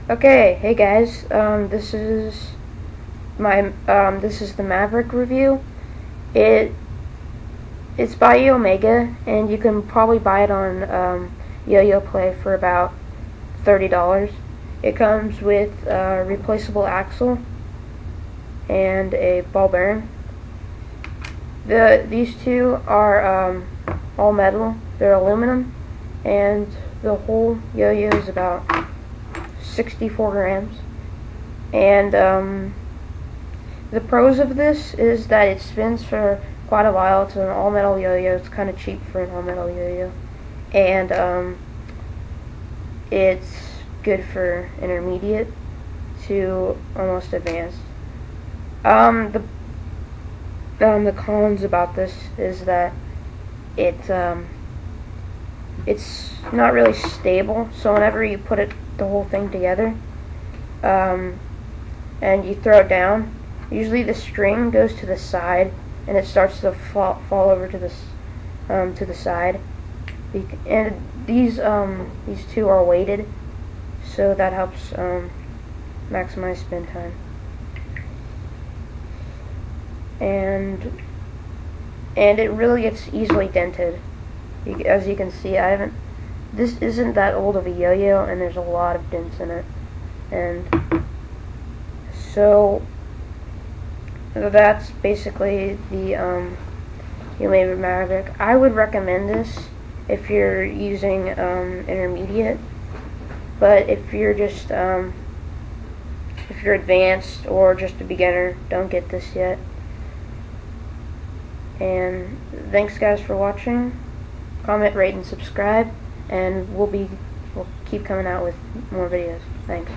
Okay, hey guys. This is the Maverick review. It it's by Omega, and you can probably buy it on Yo-Yo Play for about $30. It comes with a replaceable axle and a ball bearing. These two are all metal. They're aluminum, and the whole yo-yo is about 64 grams. And the pros of this is that it spins for quite a while. It's an all-metal yo-yo. It's kind of cheap for an all-metal yo-yo. And it's good for intermediate to almost advanced. The cons about this is that it's not really stable. So whenever you put the whole thing together, and you throw it down, usually the string goes to the side and it starts to fall over to the side. And these two are weighted, so that helps maximize spin time. And it really gets easily dented. As you can see, this isn't that old of a yo-yo, and there's a lot of dents in it. And so that's basically the Omega Maverick. I would recommend this if you're using intermediate, but if you're just if you're advanced or just a beginner, don't get this yet. And thanks guys for watching. Comment, rate, and subscribe, and we'll keep coming out with more videos. Thanks.